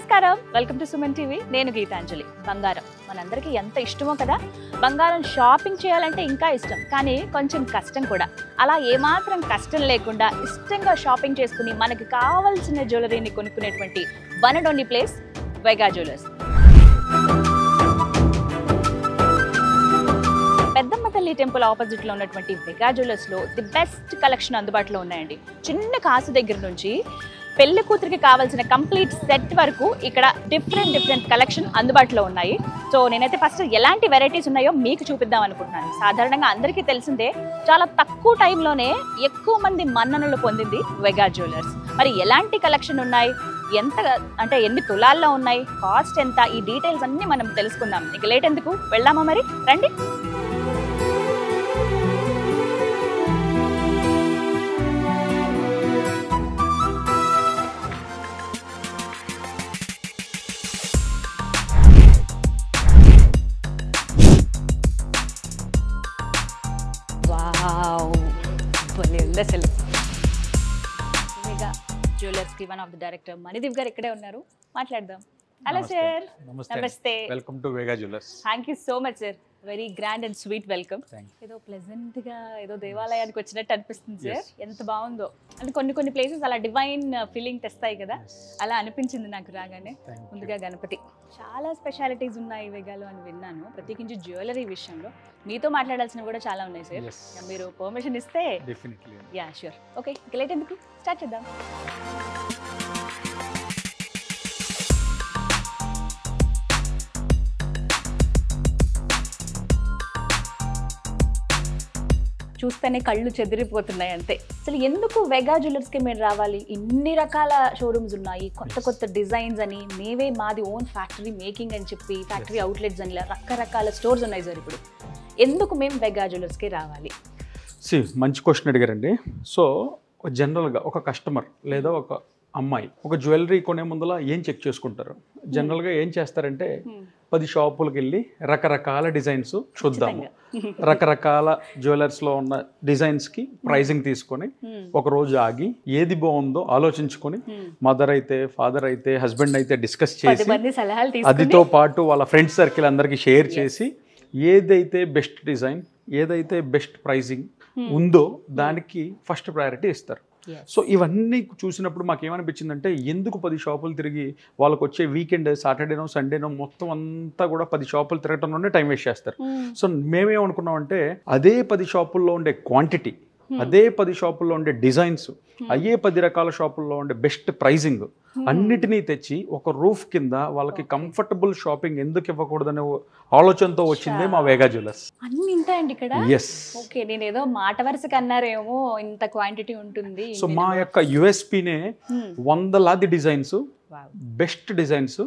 నమస్కారం, welcome to Suman TV. నేను గీతాంజలి. బంగారం మనందరికీ ఎంత ఇష్టమో కదా. బంగారం షాపింగ్ చేయాలంటే ఇంకా ఇష్టం, కానీ కొంచెం కష్టం కూడా. అలా ఏమాత్రం కష్టం లేకుండా ఇష్టంగా షాపింగ్ చేసుకుని మనకి కావాల్సిన జ్యువెలరీని కొనుక్కునేటువంటి one and only place Vega jewellers. Peddamma Thalli temple opposite లో ఉన్నటువంటి వెగా జ్యువెలర్స్ లో ది బెస్ట్ కలెక్షన్ అందుబాటులో ఉన్నాయండి. చిన్న కాసు దగ్గర నుంచి పెళ్లి కూతురికి కావాల్సిన కంప్లీట్ సెట్ వరకు ఇక్కడ డిఫరెంట్ కలెక్షన్ అందుబాటులో ఉన్నాయి. సో నేనైతే ఫస్ట్ ఎలాంటి వెరైటీస్ ఉన్నాయో మీకు చూపిద్దాం అనుకుంటున్నాను. సాధారణంగా అందరికీ తెలిసిందే, చాలా తక్కువ టైంలోనే ఎక్కువ మంది మన్ననలు పొందింది వెగా జ్యువెలర్స్. మరి ఎలాంటి కలెక్షన్ ఉన్నాయి, ఎంత అంటే ఎన్ని తులాల్లో ఉన్నాయి, కాస్ట్ ఎంత, ఈ డీటెయిల్స్ అన్ని మనం తెలుసుకుందాం. ఇక లేట్ ఎందుకు, వెళ్దామా మరి, రండి. అసలు జ్యువెలర్స్ కి one of the director Manideep గారు ఇక్కడే ఉన్నారు, మాట్లాడదాం. హలో సార్, నమస్తే. Welcome to వెగా jewellers. Thank you so much sir, very grand and sweet welcome. ఏదో ప్లెజెంట్ గా ఏదో దేవాలయానికి వచ్చినట్టు అనిపిస్తుంది సార్. ఎంత బాగుందో అంటే కొన్ని ప్లేసెస్ అలా డివైన్ ఫీలింగ్ తెస్తాయి కదా, అలా అనిపించింది నాకు రాగానే. ముందుగా గణపతి, చాలా స్పెషాలిటీస్ ఉన్నాయి వెగాలో అని విన్నాను, ప్రత్యేకించి జ్యువెలరీ విషయంలో. మీతో మాట్లాడాల్సినవి కూడా చాలా ఉన్నాయి సార్. మీరు పర్మిషన్ ఇస్తే యా ష్యూర్. ఓకే, ఇక లేట్ ఎందుకు, స్టార్ట్ చేద్దాం. చూస్తేనే కళ్ళు చెదిరిపోతున్నాయి అంతే. అసలు ఎందుకు వెగా జ్యువెలర్స్కి మీరు రావాలి? ఇన్ని రకాల షోరూమ్స్ ఉన్నాయి, కొత్త డిజైన్స్ అని, మాది ఓన్ ఫ్యాక్టరీ మేకింగ్ అని చెప్పి ఫ్యాక్టరీ అవుట్లెట్స్ అని రకరకాల స్టోర్స్ ఉన్నాయి సార్. ఇప్పుడు ఎందుకు మేము వెగా జ్యువెలర్స్కి రావాలి? మంచి క్వశ్చన్ అడిగారండి. సో జనరల్గా ఒక కస్టమర్ లేదా ఒక అమ్మాయి ఒక జ్యువెలరీ కొనే ముందర ఏం చెక్ చేసుకుంటారు? జనరల్గా ఏం చేస్తారంటే 10 షాపులకు వెళ్ళి రకరకాల డిజైన్స్ చూద్దాము, రకరకాల జ్యువెలర్స్లో ఉన్న డిజైన్స్కి ప్రైజింగ్ తీసుకొని ఒక రోజు ఆగి ఏది బాగుందో ఆలోచించుకొని మదర్ అయితే, ఫాదర్ అయితే, హస్బెండ్ అయితే డిస్కస్ చేసి, అదితో పాటు వాళ్ళ ఫ్రెండ్స్ సర్కిల్ అందరికీ షేర్ చేసి ఏదైతే బెస్ట్ డిజైన్, ఏదైతే బెస్ట్ ప్రైజింగ్ ఉందో దానికి ఫస్ట్ ప్రయారిటీ ఇస్తారు. సో ఇవన్నీ చూసినప్పుడు మాకు ఏమనిపించిందంటే, ఎందుకు 10 షాపులు తిరిగి వాళ్ళకి వచ్చే వీకెండ్ సాటర్డేనో సండేనో మొత్తం అంతా కూడా 10 షాపులు తిరగటంలోనే టైం వేస్ట్ చేస్తారు. సో మేమేమనుకున్నామంటే, అదే 10 షాపుల్లో ఉండే క్వాంటిటీ, అదే 10 షాపుల్లో ఉండే డిజైన్స్, అయ్యే 10 రకాల షాపుల్లో ఉండే బెస్ట్ ప్రైజింగ్ అన్నిటినీ తెచ్చి ఒక రూఫ్ కింద వాళ్ళకి కంఫర్టబుల్ షాపింగ్ ఎందుకు ఇవ్వకూడదనే ఆలోచనతో వచ్చిందే మా వెగా జ్యువెలర్స్. అన్ని ఉంటాయండి ఇక్కడ. ఎస్. ఓకే, నేను ఏదో మాట వరుసకి అన్నారేమో, ఇంత క్వాంటిటీ ఉంటుంది. సో మా యొక్క యుఎస్పీనే వందలాది డిజైన్స్, బెస్ట్ డిజైన్స్,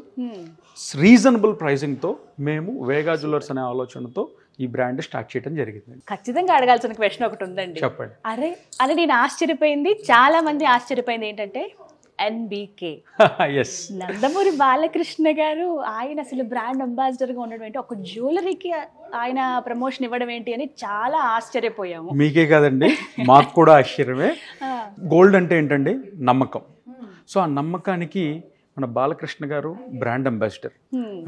రీజనబుల్ ప్రైజింగ్తో మేము వెగా జ్యువెలర్స్ అనే ఆలోచనతో ఈ బ్రాండ్ స్టార్ట్ చేయడం జరిగింది. ఖచ్చితంగా అడగాల్సిన క్వశ్చన్ ఒకటి ఉందండి. చెప్పండి. అరే నేను ఆశ్చర్యపోయింది, చాలా మంది ఆశ్చర్యపోయింది ఏంటంటే ఎన్బికే. నందమూరి బాలకృష్ణ గారు, ఆయన అసలు బ్రాండ్ అంబాసిడర్ గా ఉండడం ఏంటి, ఒక జ్యువెలరీకి ఆయన ప్రమోషన్ ఇవ్వడం ఏంటి అని చాలా ఆశ్చర్యపోయాము. మీకే కాదండి, మాకు కూడా ఆశ్చర్యమే. గోల్డ్ అంటే ఏంటండి? నమ్మకం. సో ఆ నమ్మకానికి మన బాలకృష్ణ గారు బ్రాండ్ అంబాసిడర్.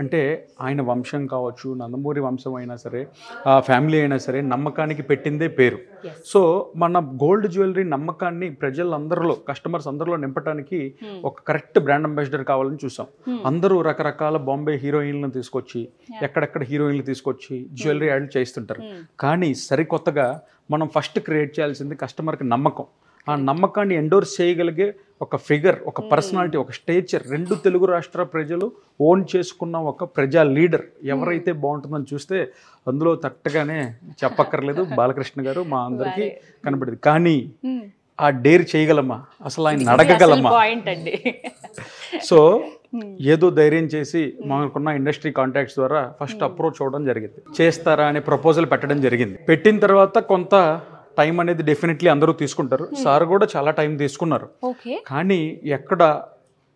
అంటే ఆయన వంశం కావచ్చు, నందమూరి వంశం అయినా సరే, ఆ ఫ్యామిలీ అయినా సరే, నమ్మకానికి పెట్టిందే పేరు. సో మన గోల్డ్ జ్యువెలరీ నమ్మకాన్ని ప్రజలందరిలో, కస్టమర్స్ అందరిలో నింపడానికి ఒక కరెక్ట్ బ్రాండ్ అంబాసిడర్ కావాలని చూసాం. అందరూ రకరకాల బాంబే హీరోయిన్లను తీసుకొచ్చి, ఎక్కడెక్కడ హీరోయిన్లు తీసుకొచ్చి జ్యువెలరీ యాడ్లు చేస్తుంటారు. కానీ సరికొత్తగా మనం ఫస్ట్ క్రియేట్ చేయాల్సింది కస్టమర్కి నమ్మకం. ఆ నమ్మకాన్ని ఎండోర్స్ చేయగలిగే ఒక ఫిగర్, ఒక పర్సనాలిటీ, ఒక స్టేచర్, 2 తెలుగు రాష్ట్ర ప్రజలు ఓన్ చేసుకున్న ఒక ప్రజా లీడర్ ఎవరైతే బాగుంటుందని చూస్తే అందులో తట్టగానే చెప్పక్కర్లేదు, బాలకృష్ణ గారు మా అందరికీ కనబడింది. కానీ ఆ డేర్ చేయగలమా, అసలు ఆయన అడగగలమా? సో ఏదో ధైర్యం చేసి మాకున్న ఇండస్ట్రీ కాంటాక్ట్స్ ద్వారా ఫస్ట్ అప్రోచ్ అవ్వడం జరిగింది. చేస్తారా అనే ప్రపోజల్ పెట్టడం జరిగింది. పెట్టిన తర్వాత కొంత టైం అనేది డెఫినెట్లీ అందరూ తీసుకుంటారు. సార్ కూడా చాలా టైం తీసుకున్నారు. కానీ ఎక్కడ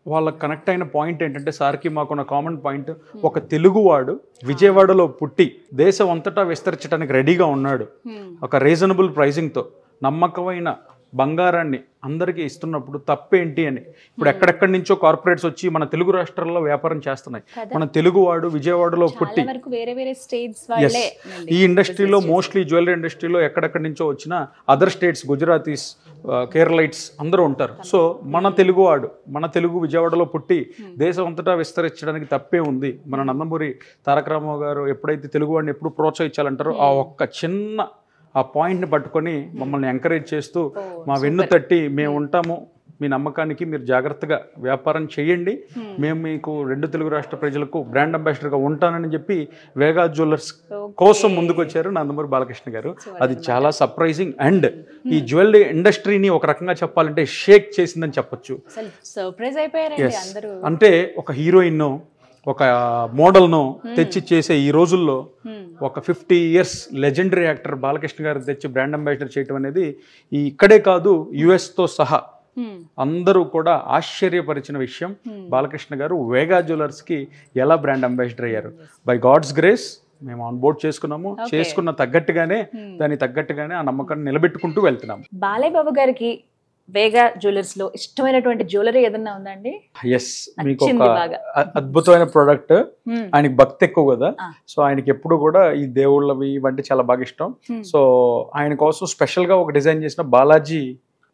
వాళ్ళకి కనెక్ట్ అయిన పాయింట్ ఏంటంటే, సార్కి మాకున్న కామన్ పాయింట్, ఒక తెలుగువాడు విజయవాడలో పుట్టి దేశం అంతటా విస్తరించడానికి రెడీగా ఉన్నాడు. ఒక రీజనబుల్ ప్రైజింగ్తో, నమ్మకమైన బంగారాన్ని అందరికీ ఇస్తున్నప్పుడు తప్పేంటి అని. ఇప్పుడు ఎక్కడెక్కడి నుంచో కార్పొరేట్స్ వచ్చి మన తెలుగు రాష్ట్రాల్లో వ్యాపారం చేస్తున్నాయి. మన తెలుగువాడు విజయవాడలో పుట్టి ఈ ఇండస్ట్రీలో మోస్ట్లీ జ్యువెలరీ ఇండస్ట్రీలో ఎక్కడెక్కడి నుంచో వచ్చిన అదర్ స్టేట్స్, గుజరాతీస్, కేరళైట్స్ అందరూ ఉంటారు. సో మన తెలుగువాడు మన తెలుగు విజయవాడలో పుట్టి దేశం అంతటా విస్తరించడానికి తప్పే ఉంది. మన నందమూరి తారక రామారావు గారు ఎప్పుడైతే తెలుగువాడిని ఎప్పుడు ప్రోత్సహించాలంటారో ఆ ఒక్క చిన్న ఆ పాయింట్ని పట్టుకొని మమ్మల్ని ఎంకరేజ్ చేస్తూ మా వెన్ను తట్టి మేము ఉంటాము, మీ నమ్మకానికి మీరు జాగ్రత్తగా వ్యాపారం చేయండి, మేము మీకు 2 తెలుగు రాష్ట్ర ప్రజలకు బ్రాండ్ అంబాసిడర్గా ఉంటానని చెప్పి వేగా జ్యువెలర్స్ కోసం ముందుకు వచ్చారు నందమూరి బాలకృష్ణ గారు. అది చాలా సర్ప్రైజింగ్ అండ్ ఈ జ్యువెలరీ ఇండస్ట్రీని ఒక రకంగా చెప్పాలంటే షేక్ చేసిందని చెప్పొచ్చు. అంటే ఒక హీరోయిన్ ఒక మోడల్ను తెచ్చి చేసే ఈ రోజుల్లో ఒక 50 years లెజెండరీ యాక్టర్ బాలకృష్ణ గారు తెచ్చి బ్రాండ్ అంబాసిడర్ చేయటం అనేది ఇక్కడే కాదు యుఎస్తో సహా అందరూ కూడా ఆశ్చర్యపరిచిన విషయం. బాలకృష్ణ గారు వేగా జ్యువెలర్స్కి ఎలా బ్రాండ్ అంబాసిడర్ అయ్యారు. బై గాడ్స్ గ్రేస్ మేము ఆన్ బోర్డ్ చేసుకున్నాము. చేసుకున్న తగ్గట్టుగానే దానికి తగ్గట్టుగానే ఆ నమ్మకాన్ని నిలబెట్టుకుంటూ వెళ్తున్నాము. బాలయ్య బాబు గారికి వేగా జ్యువెలర్స్ లో ఇష్టమైనటువంటి జ్యువెలరీ ఏదన్నా ఉందండి? ఎస్, మీకు ఒక అద్భుతమైన ప్రోడక్ట్. ఆయనకి భక్తి ఎక్కువ కదా, సో ఆయనకి ఎప్పుడు కూడా ఈ దేవుళ్ళవి ఇవంటే చాలా బాగా ఇష్టం. సో ఆయన కోసం స్పెషల్ గా ఒక డిజైన్ చేసిన బాలాజీ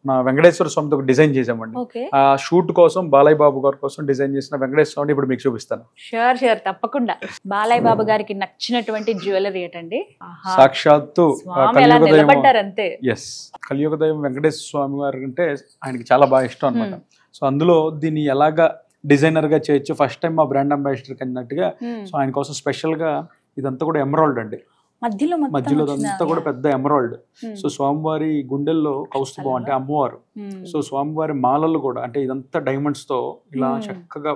నా వెంకటేశ్వర స్వామితో ఒక డిజైన్ చేసామండి. ఆ షూట్ కోసం బాలయ్య బాబు గారి కోసం డిజైన్ చేసిన వెంకటేశ్వర స్వామి ఇప్పుడు మీకు చూపిస్తాను. షూర్ తప్పకుండా. బాలయ్య బాబు గారికి నచ్చినటువంటి జ్యువెలరీ ఏంటండి? సాక్షాత్తు నిలబడ్డారంతే. ఎస్, కలియుగ దైవం వెంకటేశ్వర స్వామి గారు అంటే ఆయనకి చాలా బాగా ఇష్టం అనమాట. సో అందులో దీన్ని ఎలాగా డిజైనర్ గా చేయొచ్చు, ఫస్ట్ టైం మా బ్రాండ్ అంబాసిడర్ అన్నట్టుగా. సో ఆయన కోసం స్పెషల్ గా ఇదంతా కూడా ఎమరాల్డ్ అండి, మధ్యలో అంతా కూడా పెద్ద ఎమరాల్డ్. సో స్వామివారి గుండెల్లో కౌస్తుభం అంటే అమ్మవారు. సో స్వామివారి మాలలు కూడా అంటే ఇదంతా డైమండ్స్ తో ఇలా చక్కగా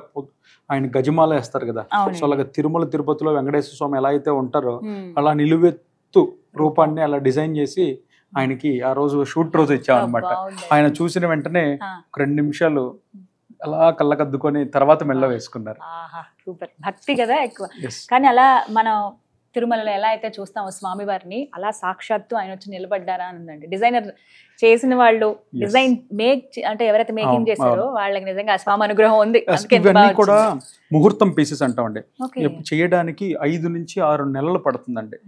ఆయన గజమాల వేస్తారు కదా. సో అలాగే తిరుమల తిరుపతిలో వెంకటేశ్వర స్వామి ఎలా అయితే ఉంటారో అలా నిలువెత్తు రూపాన్ని అలా డిజైన్ చేసి ఆయనకి ఆ రోజు షూట్ రోజు ఇచ్చాం అనమాట. ఆయన చూసిన వెంటనే 2 నిమిషాలు అలా కళ్ళకద్దుకొని తర్వాత మెల్ల వేసుకున్నారు. భక్తి కదా ఎక్కువ. కానీ అలా మనం తిరుమలలో ఎలా అయితే చూస్తామో స్వామివారిని, అలా సాక్షాత్తు ఆయన వచ్చి నిలబడ్డారా అని ఉందండి. డిజైనర్ చేసిన వాళ్ళు డిజైన్ అంటే ఎవరైతే మేకింగ్ చేశారో వాళ్ళకి నిజంగా స్వామి అనుగ్రహం ఉంది. ఇవన్నీ కూడా ముహూర్తం పీసెస్ అంటామండి. చేయడానికి 5 నుంచి 6 నెలలు పడుతుందండి.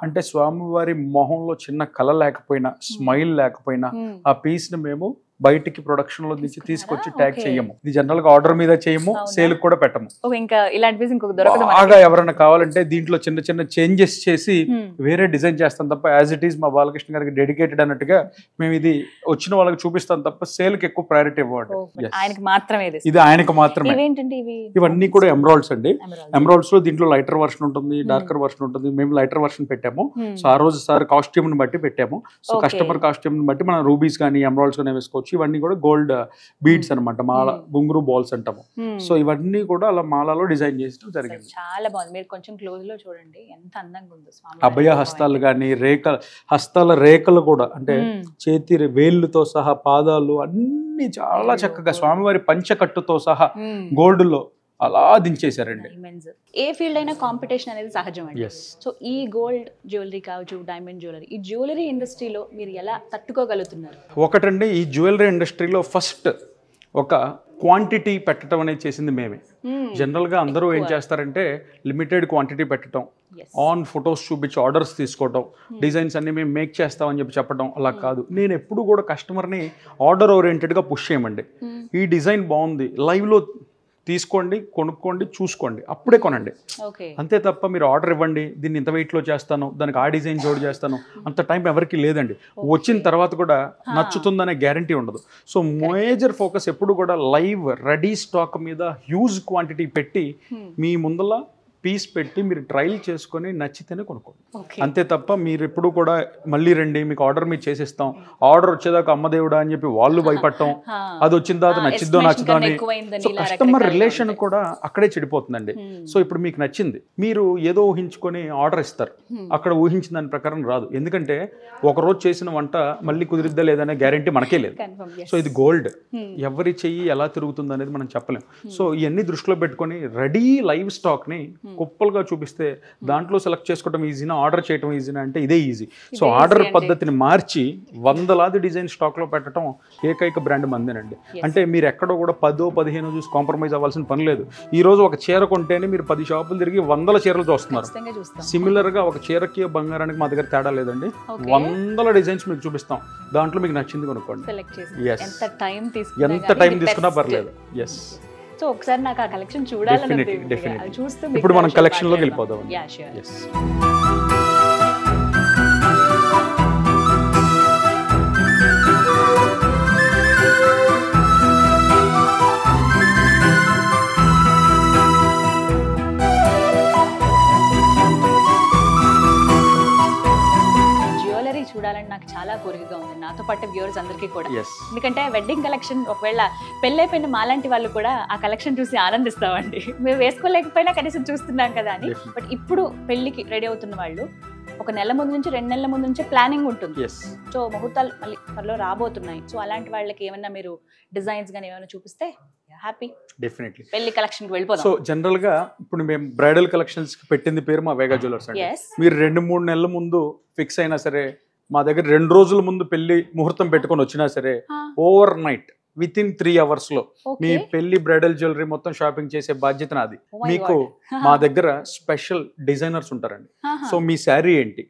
అంటే స్వామివారి మొహంలో చిన్న కళ లేకపోయినా, స్మైల్ లేకపోయినా ఆ పీస్ ని మేము బయటికి ప్రొడక్షన్ లో నుంచి తీసుకొచ్చి ట్యాగ్ చేయము. ఇది జనరల్ గా ఆర్డర్ మీద చేయము, సేల్ కూడా పెట్టము. బాగా ఎవరైనా కావాలంటే దీంట్లో చిన్న చిన్న చేంజెస్ చేసి వేరే డిజైన్ చేస్తాం తప్ప యాజ్ ఇట్ ఈస్ మా బాలకృష్ణ గారికి డెడికేటెడ్ అన్నట్టుగా మేము ఇది వచ్చిన వాళ్ళకి చూపిస్తాం తప్ప సేల్ కి ఎక్కువ ప్రయారిటీ ఇవ్వండి. ఇది ఆయనకు మాత్రమే. ఇవన్నీ కూడా ఎమరాల్డ్స్ అండి. ఎమరాల్డ్స్ లో దీంట్లో లైటర్ వర్షన్ ఉంటుంది, డార్కర్ వర్షన్ ఉంటుంది. మేము లైటర్ వర్షన్ పెట్టాము. సో ఆ రోజు సార్ కాస్ట్యూమ్ ని బట్టి పెట్టాము. సో కస్టమర్ కాస్ట్యూమ్ ని బట్టి మనం రూబీస్ కానీ ఎమరాల్డ్స్ కానీ వేసుకోవచ్చు. ఇవన్నీ కూడా గోల్డ్ బీడ్స్ అనమాట, మాల గుంగురు బాల్స్ అంటాము. సో ఇవన్నీ కూడా అలా మాలలో డిజైన్ చేసి జరిగింది. చాలా బాగుంది. మీరు కొంచెం క్లోజ్ లో చూడండి ఎంత అందంగా ఉందో. అభయ హస్తాలు కానీ హస్తాల రేఖలు కూడా అంటే చేతి వేళ్ళుతో సహా పాదాలు అన్ని చాలా చక్కగా స్వామివారి పంచకట్టుతో సహా గోల్డ్ లో అలా దించేశారండి. ఏ ఫీల్డ్ అయినా కాంపిటీషన్ అనేది సహజం అండి. సో ఈ గోల్డ్ జ్యువెలరీ కావచ్చు, డైమండ్ జ్యువెలరీ, ఈ జ్యువెలరీ ఇండస్ట్రీలో మీరు ఎలా తట్టుకోగలుగుతున్నారు? ఒకటండి, ఈ జ్యువెలరీ ఇండస్ట్రీలో ఫస్ట్ ఒక క్వాంటిటీ పెట్టడం అనేది చేసింది మేమే. జనరల్ గా అందరూ ఏం చేస్తారంటే లిమిటెడ్ క్వాంటిటీ పెట్టడం, ఆన్ ఫొటోస్ చూపించి ఆర్డర్స్ తీసుకోవడం, డిజైన్స్ అన్ని మేము మేక్ చేస్తామని చెప్పడం. అలా కాదు. నేను ఎప్పుడు కూడా కస్టమర్ని ఆర్డర్ ఓరియంటెడ్గా పుష్ చేయమండి. ఈ డిజైన్ బాగుంది, లైవ్లో తీసుకోండి, కొనుక్కోండి, చూసుకోండి, అప్పుడే కొనండి. అంతే తప్ప మీరు ఆర్డర్ ఇవ్వండి, దీన్ని ఇంత వెయిట్లో చేస్తాను, దానికి ఆ డిజైన్ జోడి చేస్తాను, అంత టైం ఎవరికి లేదండి. వచ్చిన తర్వాత కూడా నచ్చుతుందనే గ్యారంటీ ఉండదు. సో మేజర్ ఫోకస్ ఎప్పుడు కూడా లైవ్ రెడీ స్టాక్ మీద హ్యూజ్ క్వాంటిటీ పెట్టి మీ ముందల పీస్ పెట్టి మీరు ట్రయల్ చేసుకొని నచ్చితేనే కొనుక్కోండి. అంతే తప్ప మీరు ఎప్పుడు కూడా మళ్ళీ రండి మీకు ఆర్డర్ మీరు చేసేస్తాం, ఆర్డర్ వచ్చేదాకా అమ్మదేవుడా అని చెప్పి వాళ్ళు భయపడటం, అది వచ్చిన తర్వాత నచ్చిద్దో నచ్చుదో అని. సో కస్టమర్ రిలేషన్ కూడా అక్కడే చెడిపోతుందండి. సో ఇప్పుడు మీకు నచ్చింది, మీరు ఏదో ఊహించుకొని ఆర్డర్ ఇస్తారు, అక్కడ ఊహించిన దాని ప్రకారం రాదు. ఎందుకంటే ఒకరోజు చేసిన వంట మళ్ళీ కుదిరిద్దా లేదనే గ్యారంటీ మనకే లేదు. సో ఇది గోల్డ్, ఎవరి చెయ్యి ఎలా తిరుగుతుంది అనేది మనం చెప్పలేం. సో ఇవన్నీ దృష్టిలో పెట్టుకొని రెడీ లైవ్ స్టాక్ని కుప్పలుగా చూపిస్తే దాంట్లో సెలెక్ట్ చేసుకోవడం ఈజీనా, ఆర్డర్ చేయడం ఈజీనా అంటే ఇదే ఈజీ. సో ఆర్డర్ పద్ధతిని మార్చి వందలాది డిజైన్ స్టాక్లో పెట్టడం ఏకైక బ్రాండ్ మందేనండి. అంటే మీరు ఎక్కడో కూడా 10-15 చూసి కాంప్రమైజ్ అవ్వాల్సిన పని లేదు. ఈ రోజు ఒక చీర కొంటేనే మీరు 10 షాపులు తిరిగి 100 చీరలు చూస్తున్నారు. సిమిలర్గా ఒక చీరకి బంగారానికి మా దగ్గర తేడా లేదండి. 100 డిజైన్స్ మీకు చూపిస్తాం, దాంట్లో మీకు నచ్చింది కొనుక్కోండి. ఎంత టైం తీసుకున్నా పర్లేదు. ఎస్. సో ఒకసారి నాకు ఆ కలెక్షన్ చూడాలని చూస్తూ ఇప్పుడు మనం కలెక్షన్ లోకి వెళ్ళిపోదాం. చూడాలని నాకు చాలా కోరికగా ఉంది, నాతో పాటు వ్యూవర్స్ అందరికీ కూడా. ఎందుకంటే వెడ్డింగ్ కలెక్షన్ ఒకవేళ పెళ్ళైపోయిన మాలాంటి వాళ్ళు కూడా ఆ కలెక్షన్ చూసి ఆనందిస్తామండి. మేము వేసుకోలేకపోయినా కనీసం చూస్తున్నాం కదా అని. బట్ ఇప్పుడు పెళ్లికి రెడీ అవుతున్న వాళ్ళు ఒక నెల ముందు నుంచి 2 నెలల ముందు నుంచే ప్లానింగ్ ఉంటుంది. సో ముహూర్తాలు మళ్ళీ త్వరలో రాబోతున్నాయి. సో అలాంటి వాళ్ళకి ఏమన్నా మీరు డిజైన్స్ కానీ ఏమైనా చూపిస్తే హ్యాపీ. డెఫినెట్లీ పెళ్లి కలెక్షన్ కి వెళ్ళిపోదాం. సో జనరల్ గా ఇప్పుడు మేము బ్రైడల్ కలెక్షన్స్ కి పెట్టింది పేరు మా వేగా జ్యువెలర్స్ అండి. మీరు 2-3 నెలల ముందు ఫిక్స్ అయినా సరే, మా దగ్గర 2 రోజుల ముందు పెళ్లి ముహూర్తం పెట్టుకొని వచ్చినా సరే, over night with in 3 hours లో మీ పెళ్లి బ్రైడల్ జ్యువెలరీ మొత్తం షాపింగ్ చేసే బాధ్యత నాది. మీకు మా దగ్గర స్పెషల్ డిజైనర్స్ ఉంటారండి. సో మీ శారీ ఏంటి,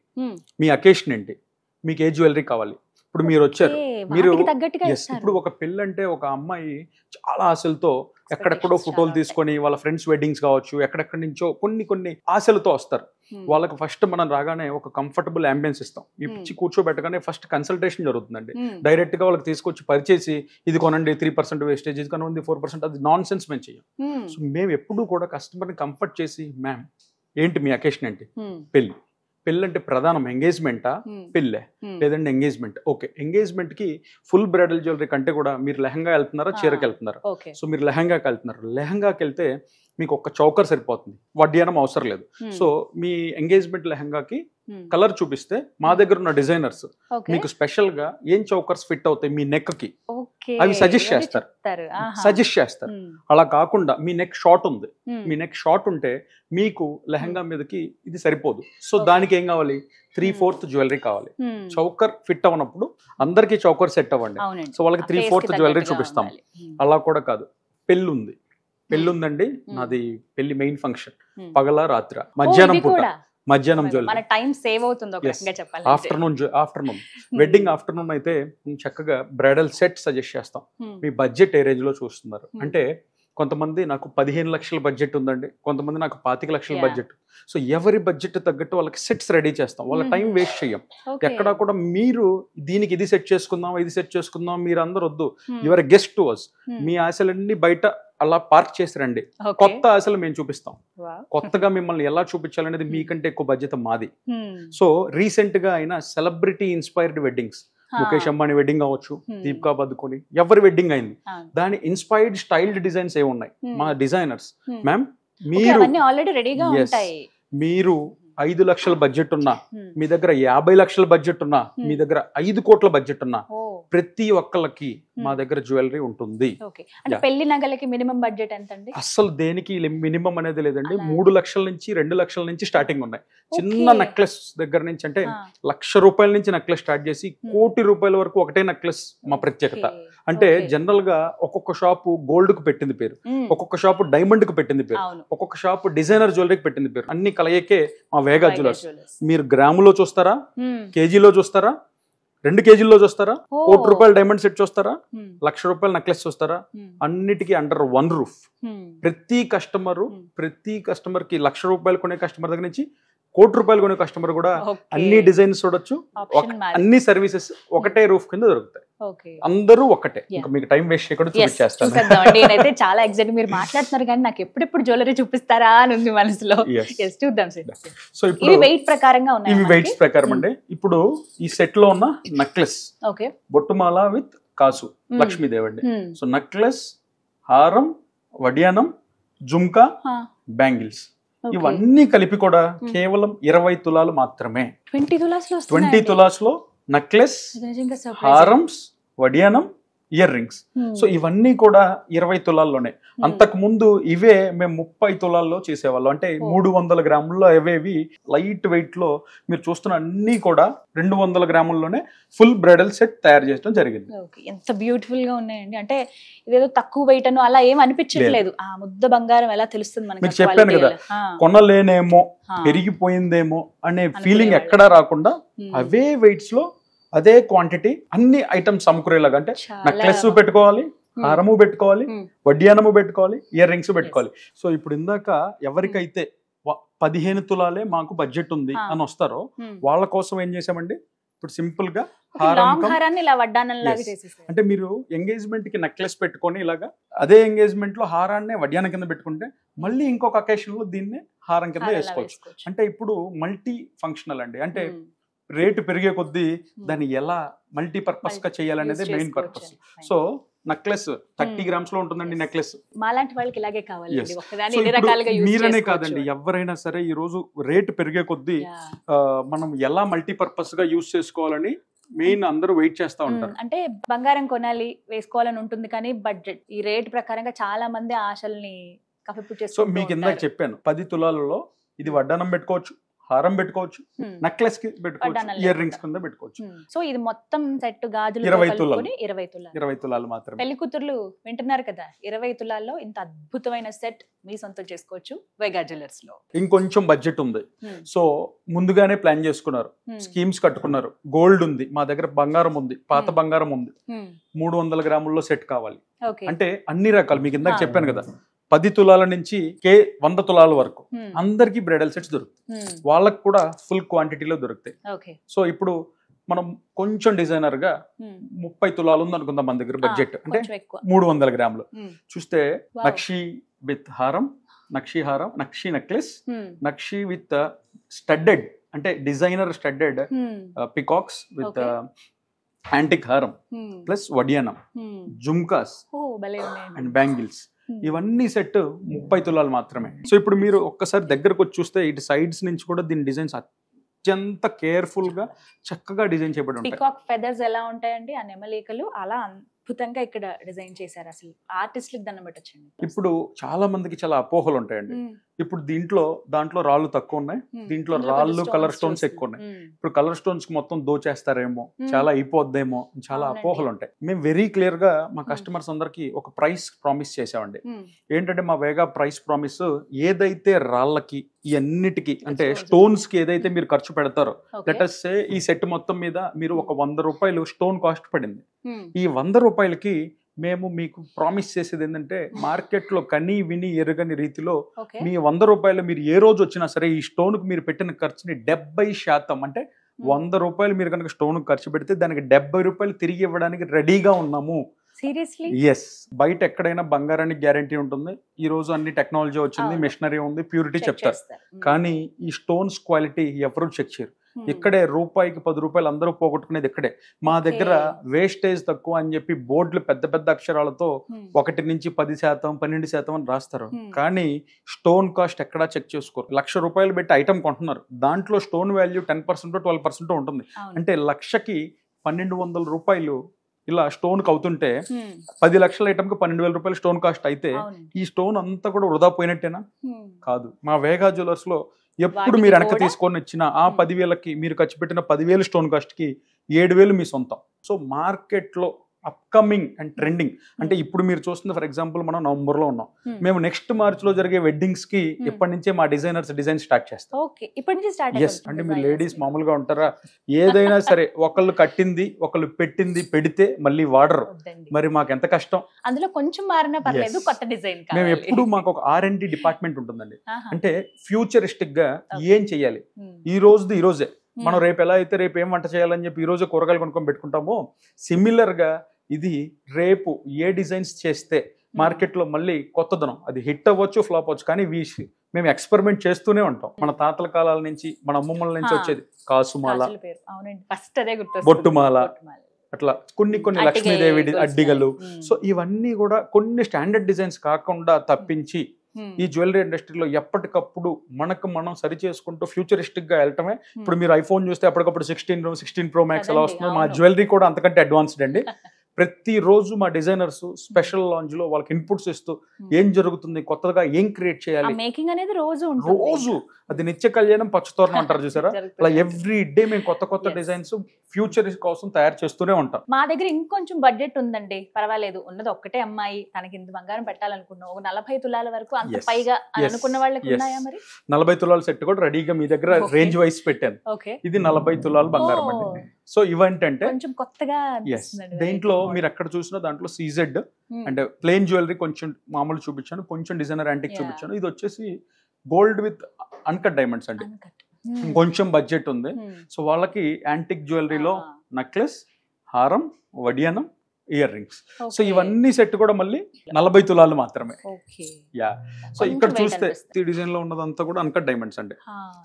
మీ అకేషన్ ఏంటి, మీకు ఏ జ్యువెలరీ కావాలి, ఇప్పుడు మీరు వచ్చారు, మీరు ఇప్పుడు ఒక పెళ్ళి అంటే ఒక అమ్మాయి చాలా ఆశలతో ఎక్కడెక్కడో ఫోటోలు తీసుకొని వాళ్ళ ఫ్రెండ్స్ వెడ్డింగ్స్ కావచ్చు, ఎక్కడెక్కడి నుంచో కొన్ని ఆశలతో వస్తారు. వాళ్ళకి ఫస్ట్ మనం రాగానే ఒక కంఫర్టబుల్ అంబియన్స్ ఇస్తాం. ఇచ్చి కూర్చోబెట్టగానే ఫస్ట్ కన్సల్టేషన్ జరుగుతుందండి. డైరెక్ట్ గా వాళ్ళకి తీసుకొచ్చి పరిచేసి ఇది కొనండి 3% వేస్టేజ్, ఇది కొనండి 4%, అది నాన్ సెన్స్ మేము చెయ్యం. సో మేము ఎప్పుడూ కూడా కస్టమర్ని కంఫర్ట్ చేసి, మ్యామ్ ఏంటి మీ అకేషన్ ఏంటి, పెళ్ళి అంటే ప్రధానం ఎంగేజ్మెంటా పెళ్ళే, లేదంటే ఎంగేజ్మెంట్. ఓకే, ఎంగేజ్మెంట్ కి ఫుల్ బ్రైడల్ జ్యువెలరీ కంటే కూడా మీరు లెహంగా వెళ్తున్నారా, చీరకి వెళ్తున్నారా? సో మీరు లెహంగాకి వెళ్తున్నారు, లెహంగాకి వెళ్తే మీకు ఒక చౌకర్ సరిపోతుంది, వడ్డీయనం అవసరం లేదు. సో మీ ఎంగేజ్మెంట్ లెహంగాకి కలర్ చూపిస్తే మా దగ్గర ఉన్న డిజైనర్స్ మీకు స్పెషల్ గా ఏం చౌకర్స్ ఫిట్ అవుతాయి మీ నెక్ కి అవి సజెస్ట్ చేస్తారు. అలా కాకుండా మీ నెక్ షార్ట్ ఉంది, మీ నెక్ షార్ట్ ఉంటే మీకు లెహంగా మీదకి ఇది సరిపోదు. సో దానికి ఏం కావాలి, 3/4 జ్యువెలరీ కావాలి. చౌకర్ ఫిట్ అవ్వనప్పుడు అందరికి చౌకర్ సెట్ అవ్వండి. సో వాళ్ళకి 3/4 జ్యువెలరీ చూపిస్తాం. అలా కూడా కాదు, పెళ్ళి ఉందండి, నాది పెళ్లి మెయిన్ ఫంక్షన్, పగల రాత్ర మధ్యాహ్నం పూట, మధ్యాహ్నం జ్యువెలరీ, ఆఫ్టర్నూన్ వెడ్డింగ్ ఆఫ్టర్నూన్ అయితే చక్కగా బ్రైడల్ సెట్ సజెస్ట్ చేస్తాం. మీ బడ్జెట్ ఏ రేంజ్ లో చూస్తున్నారు అంటే, కొంతమంది నాకు 15 లక్షల బడ్జెట్ ఉందండి, కొంతమంది నాకు 25 లక్షల బడ్జెట్. సో ఎవరి బడ్జెట్ తగ్గట్టు వాళ్ళకి సెట్స్ రెడీ చేస్తాం, వాళ్ళ టైం వేస్ట్ చేయం. ఎక్కడా కూడా మీరు దీనికి ఇది సెట్ చేసుకుందాం మీరు అందరూ వద్దు. Your guest to us. మీ ఆశలన్నీ బయట అలా పార్క్ చేసి రండి, కొత్త ఆశలు మేము చూపిస్తాం. కొత్తగా మిమ్మల్ని ఎలా చూపించాలనేది మీకంటే ఎక్కువ బాధ్యత మాది. సో రీసెంట్ గా అయినా celebrity inspired weddings, Mukesh Ambani wedding అవ్వచ్చు, దీపికా పదుకొని, ఎవరి వెడ్డింగ్ అయింది, దాని ఇన్స్పైర్డ్ స్టైల్డ్ డిజైన్స్ ఏ ఉన్నాయి మా డిజైనర్స్. మ్యామ్ మీరు 5 లక్షల బడ్జెట్ ఉన్నా, మీ దగ్గర 50 లక్షల బడ్జెట్ ఉన్నా, మీ దగ్గర 5 కోట్ల బడ్జెట్ ఉన్నా, ప్రతి ఒక్కళ్ళకి మా దగ్గర జ్యువెలరీ ఉంటుంది. పెళ్లి నగలకి మినిమం బడ్జెట్ ఎంత అండి? అసలు దేనికి మినిమం అనేది లేదండి. 3 లక్షల నుంచి 2 లక్షల నుంచి స్టార్టింగ్ ఉన్నాయి. చిన్న నెక్లెస్ దగ్గర నుంచి అంటే ₹1,00,000 నుంచి నెక్లెస్ స్టార్ట్ చేసి ₹1,00,00,000 వరకు ఒకటే నెక్లెస్ మా ప్రత్యేకత. అంటే జనరల్ గా ఒక్కొక్క షాపు గోల్డ్ కు పెట్టింది పేరు, ఒక్కొక్క షాపు డైమండ్ కు పెట్టింది పేరు, ఒక్కొక్క షాపు డిజైనర్ జ్యువెలరీకి పెట్టింది పేరు. అన్ని కలయికే మా వేగా జ్యువెలర్స్. మీరు గ్రాములో చూస్తారా, కేజీలో చూస్తారా, 2 కేజీల్లో చూస్తారా, ₹1,00,00,000 డైమండ్ సెట్ చూస్తారా, ₹1,00,000 నెక్లెస్ చూస్తారా, అన్నిటికీ అండర్ వన్ రూఫ్. ప్రతి కస్టమర్ కి ₹1,00,000 కొనే కస్టమర్ దగ్గర నుంచి ₹1,00,00,000 కొనే కస్టమర్ కూడా అన్ని డిజైన్స్ చూడొచ్చు, అన్ని సర్వీసెస్ ఒకటే రూఫ్ కింద దొరుకుతాయి. అందరూ ఒకటే. ఇంకా మీకు టైం వేస్ట్ చేయకుండా చూపించేస్తాను. నేనైతే చాలా ఎగ్జైట్, మీరు మాట్లాడుతున్నారు కానీ నాకు ఎప్పుడెప్పుడు జ్యువెలరీ చూపిస్తారా అని ఉంది మనసులో. చూద్దాం సార్. సో ఇప్పుడు వెయిట్ ప్రకారంగా ఉన్నాయి, ఇవి వెయిట్స్ ప్రకారం అండి. ఇప్పుడు ఈ సెట్ లో ఉన్న నెక్లెస్ బొట్టుమాల విత్ కాసు లక్ష్మీదేవి అండి. సో నెక్లెస్, హారం, వడియానం, జుంకా, బ్యాంగిల్స్ ఇవన్నీ కలిపి కూడా కేవలం 20 తులాలు మాత్రమే. 20 తులాస్ లో నెక్లెస్, హారమ్స్, వడియానం, ఇయర్ రింగ్స్. సో ఇవన్నీ కూడా 20 తులాల్లోనే. అంతకు ముందు ఇవే మేము 30 తులాల్లో చేసేవాళ్ళం. అంటే 300 గ్రాముల్లో అవేవి లైట్ వెయిట్ లో మీరు చూస్తున్న అన్ని కూడా 200 గ్రాముల్లోనే ఫుల్ బ్రైడల్ సెట్ తయారు చేయడం జరిగింది. ఎంత బ్యూటిఫుల్ గా ఉన్నాయండి. అంటే ఇదేదో తక్కువ వెయిట్ అను అలా ఏం అనిపించట్లేదు. ఆ ముద్ద బంగారం ఎలా తెలుస్తుంది మనకి? మీకు చెప్పాను కదా, కొనలేనేమో పెరిగిపోయిందేమో అనే ఫీలింగ్ ఎక్కడా రాకుండా అవే వెయిట్స్ లో అదే క్వాంటిటీ అన్ని ఐటమ్స్ సమకూరేలాగా. అంటే నెక్లెస్ పెట్టుకోవాలి, హారము పెట్టుకోవాలి, వడ్డియానము పెట్టుకోవాలి, ఇయర్ రింగ్స్ పెట్టుకోవాలి. సో ఇప్పుడు ఇందాక ఎవరికైతే 15 తులాలే మాకు బడ్జెట్ ఉంది అని వస్తారో వాళ్ళ కోసం ఏం చేసామండి, ఇప్పుడు సింపుల్ గా అంటే మీరు ఎంగేజ్మెంట్ కి నెక్లెస్ పెట్టుకొని ఇలాగా అదే ఎంగేజ్మెంట్ లో హారాన్ని వడ్యానం కింద పెట్టుకుంటే మళ్ళీ ఇంకొక అకేషన్ లో దీన్ని హారం కింద వేసుకోవచ్చు. అంటే ఇప్పుడు మల్టీ ఫంక్షనల్ అండి. అంటే రేటు పెరిగే కొద్దీ దాన్ని ఎలా మల్టీపర్పస్ గా చేయాలనేది main purpose. So necklace 30 grams లో ఉంటుందండి నెక్లెస్. మాలాంటి వాళ్ళకి ఇలాగే కావాలి. మీరనే కాదండి, ఎవరైనా సరే ఈ రోజు రేటు పెరిగే కొద్దీ మనం ఎలా మల్టీపర్పస్ గా యూజ్ చేసుకోవాలని మెయిన్ అందరూ వెయిట్ చేస్తా ఉంటారు. అంటే బంగారం కొనాలి వేసుకోవాలని ఉంటుంది కానీ బడ్జెట్ ఈ రేట్ ప్రకారంగా చాలా మంది ఆశల్ని కప్పిపుచ్చేస్తారు. సో మీకు ఇందాక చెప్పాను 10 తులాలలో ఇది వడ్డానం పెట్టుకోవచ్చు, హారం పెట్టుకోవచ్చు, నెక్లెస్ కి పెట్టుకోవచ్చు, ఇయర్ రింగ్స్ కింద పెట్టుకోవచ్చు. సో ఇది మొత్తం సెట్ గాజులు 20 తులాలు మాత్రమే. పెళ్లి కూతుర్లు వింటున్నారు కదా, 20 తులాల్లో ఇంత అద్భుతమైన సెట్ మీ సొంతం చేసుకోవచ్చు వేగా జ్యువెలర్స్ లో. ఇంకొంచెం బడ్జెట్ ఉంది, సో ముందుగానే ప్లాన్ చేసుకున్నారు, స్కీమ్స్ కట్టుకున్నారు. గోల్డ్ ఉంది మా దగ్గర, బంగారం ఉంది, పాత బంగారం ఉంది, 300 గ్రాముల్లో సెట్ కావాలి అంటే అన్ని రకాలు. మీకు ఇందాక చెప్పాను కదా 10 తులాల నుంచి 100 తులాల వరకు అందరికి బ్రైడల్ సెట్స్ దొరుకుతాయి. వాళ్ళకు కూడా ఫుల్ క్వాంటిటీలో దొరుకుతాయి. సో ఇప్పుడు మనం కొంచెం డిజైనర్ గా 30 తులాలు ఉంది అనుకుందాం మన దగ్గర బడ్జెట్, అంటే 300 గ్రాములు చూస్తే నక్షి విత్ హారం, నక్షి హారం, నక్షి నెక్లెస్, నక్షి విత్ స్టడ్డెడ్ అంటే designer studded peacocks with antique హారం ప్లస్ వడియానం, జుమ్కాస్ అండ్ బ్యాంగిల్స్, ఇవన్నీ సెట్ 30 తులాలు మాత్రమే. సో ఇప్పుడు మీరు ఒక్కసారి దగ్గరకు వచ్చి చూస్తే ఇటు సైడ్స్ నుంచి కూడా దీని డిజైన్స్ అత్యంత కేర్ఫుల్ గా చక్కగా డిజైన్ చేయబడి ఉంటాయి. పీకాక్ ఫెదర్స్ ఎలా ఉంటాయండి ఆ నెమలికలు అలా అద్భుతంగా ఇక్కడ డిజైన్ చేశారు. అసలు ఆర్టిస్ట్లకు దండం పెట్టొచ్చండి. ఇప్పుడు చాలా మందికి చాలా అపోహలు ఉంటాయండి. ఇప్పుడు దాంట్లో రాళ్ళు తక్కువ ఉన్నాయి, దీంట్లో రాళ్ళు కలర్ స్టోన్స్ ఎక్కువ ఉన్నాయి. ఇప్పుడు కలర్ స్టోన్స్ మొత్తం దోచేస్తారేమో, చాలా అయిపోద్దేమో, చాలా అపోహలు ఉంటాయి. మేము వెరీ క్లియర్ గా మా కస్టమర్స్ అందరికి ఒక ప్రైస్ ప్రామిస్ చేసామండి. ఏంటంటే మా వేగా ప్రైస్ ప్రామిస్ ఏదైతే రాళ్ళకి ఈ అన్నిటికీ అంటే స్టోన్స్ కి ఏదైతే మీరు ఖర్చు పెడతారో, లెట్ అస్ సే ఈ సెట్ మొత్తం మీద మీరు ఒక 100 రూపాయలు స్టోన్ కాస్ట్ పడింది. ఈ 100 రూపాయలకి మేము మీకు ప్రామిస్ చేసేది ఏంటంటే మార్కెట్ లో కని విని ఎరగని రీతిలో మీ 100 రూపాయలు మీరు ఏ రోజు వచ్చినా సరే ఈ స్టోన్ కు మీరు పెట్టిన ఖర్చుని 70% అంటే 100 రూపాయలు మీరు కనుక స్టోన్ ఖర్చు పెడితే దానికి 70 రూపాయలు తిరిగి ఇవ్వడానికి రెడీగా ఉన్నాము. సీరియస్లీ? ఎస్. బయట ఎక్కడైనా బంగారానికి గ్యారంటీ ఉంటుంది, ఈ రోజు అన్ని టెక్నాలజీ వచ్చింది, మెషినరీ ఉంది, ప్యూరిటీ చెప్తారు, కానీ ఈ స్టోన్స్ క్వాలిటీ ఎవరు చెక్ చేయరు. ఇక్కడే రూపాయికి 10 రూపాయలు అందరూ పోగొట్టుకునేది ఇక్కడే. మా దగ్గర వేస్టేజ్ తక్కువ అని చెప్పి బోర్డులు పెద్ద పెద్ద అక్షరాలతో 1 నుంచి 10%, 12% అని రాస్తారు, కానీ స్టోన్ కాస్ట్ ఎక్కడా చెక్ చేసుకోరు. 1,00,000 రూపాయలు పెట్టి ఐటమ్ కొంటున్నారు, దాంట్లో స్టోన్ వాల్యూ 10% 12% ఉంటుంది. అంటే 1,00,000కి 1,200 రూపాయలు ఇలా స్టోన్ కి అవుతుంటే 10 లక్షల ఐటమ్ కి 12,000 రూపాయలు స్టోన్ కాస్ట్ అయితే ఈ స్టోన్ అంతా కూడా వృధా పోయినట్టేనా? కాదు. మా వేగా జ్యువెలర్స్ లో ఎప్పుడు మీరు వెనక తీసుకొని వచ్చిన ఆ 10,000కి మీరు ఖర్చు పెట్టిన 10,000 స్టోన్ కాస్ట్ కి 7,000 మీ సొంతం. సో మార్కెట్ లో అప్కమింగ్ అండ్ ట్రెండింగ్ అంటే ఇప్పుడు మీరు చూస్తుంది, ఫర్ ఎగ్జాంపుల్ మనం నవంబర్ లో ఉన్నాం, మేము నెక్స్ట్ మార్చ్ లో జరిగే వెడ్డింగ్స్ కి ఇప్పటి నుంచే మా డిజైనర్స్ డిజైన్ స్టార్ట్ చేస్తాం. ఎస్. అంటే మీరు లేడీస్ మామూలుగా ఉంటారా, ఏదైనా సరే ఒకళ్ళు కట్టింది ఒకళ్ళు పెట్టింది పెడితే మళ్ళీ వాడరు, మరి మాకు ఎంత కష్టం. అందులో కొంచెం మారినా పర్లేదు, కొత్త డిజైన్. మేము ఎప్పుడు మాకు ఒక R&D డిపార్ట్మెంట్ ఉంటుందండి. అంటే ఫ్యూచరిస్టిక్ గా ఏం చెయ్యాలి, ఈ రోజే మనం రేపు ఎలా అయితే రేపు ఏం వంట చేయాలని చెప్పి ఈ రోజు కూరగాయలు కొనుక్కొని పెట్టుకుంటామో, సిమిలర్ గా ఇది రేపు ఏ డిజైన్స్ చేస్తే మార్కెట్ లో మళ్ళీ కొత్తదనం, అది హిట్ అవ్వచ్చు ఫ్లాప్ అవ్వచ్చు, కానీ మేము ఎక్స్పెరిమెంట్ చేస్తూనే ఉంటాం. మన తాతల కాలాల నుంచి మన అమ్మమ్మల నుంచి వచ్చేది కాసుమాల, బొట్టుమాల, అట్లా కొన్ని లక్ష్మీదేవి అడ్డిగలు. సో ఇవన్నీ కూడా కొన్ని స్టాండర్డ్ డిజైన్స్ కాకుండా తప్పించి ఈ జ్యువెలరీ ఇండస్ట్రీలో ఎప్పటికప్పుడు మనకు మనం సరి చేసుకుంటూ ఫ్యూచరిస్టిక్ గా వెళ్ళటమే. ఇప్పుడు మీరు ఐఫోన్ చూస్తే అప్పటికప్పుడు 16 Pro Max ఎలా వస్తుందో, మా జ్యువెలరీ కూడా అంతకంటే అడ్వాన్స్డ్ అండి. ప్రతిరోజు మా డిజైనర్స్ స్పెషల్ లాంజ్ లో వాళ్ళకి ఇన్పుట్స్ ఇస్తూ ఏం జరుగుతుంది, కొత్తగా ఏం క్రియేట్ చేయాలి, మేకింగ్ అనేది రోజు అది నిత్య కళ్యాణం పచ్చతోరణం అంటారు చూసారా, అలా ఎవ్రీ డే మేము కొత్త డిజైన్స్ ఫ్యూచర్ కోసం తయారు చేస్తూనే ఉంటాం. మా దగ్గర ఇంకొంచెం బడ్జెట్ ఉందండి, పర్వాలేదు, ఉన్నది ఒక్కటే అమ్మాయి, తనకి ఇంత బంగారం పెట్టాలనుకున్నాం, ఒక 40 తులాల వరకు అంత పైగా అనుకున్న వాళ్ళకి ఉన్నాయా మరి? 40 తులాల సెట్ కూడా రెడీగా మీ దగ్గర రేంజ్ వైస్ పెట్టాను. ఇది 40 తులాల బంగారం అండి. సో ఇవేంటంటే కొంచెం కొత్తగా దేంట్లో మీరు ఎక్కడ చూసినా దాంట్లో సీజెడ్ అంటే ప్లెయిన్ జ్యువెలరీ కొంచెం మామూలు చూపించాను, కొంచెం డిజైనర్ యాంటిక్ చూపించాను. ఇది వచ్చేసి గోల్డ్ విత్ అన్కట్ డైమండ్స్ అండి, కొంచెం బడ్జెట్ ఉంది. సో వాళ్ళకి యాంటిక్ జ్యువెలరీలో నెక్లెస్, హారం, వడియానం, ఇయర్ రింగ్స్. సో ఇవన్నీ సెట్ కూడా మళ్ళీ 40 తులాలు మాత్రమే. యా, సో ఇక్కడ చూస్తే ఈ డిజైన్ లో ఉన్నదంతా కూడా అన్కట్ డైమండ్స్ అండి.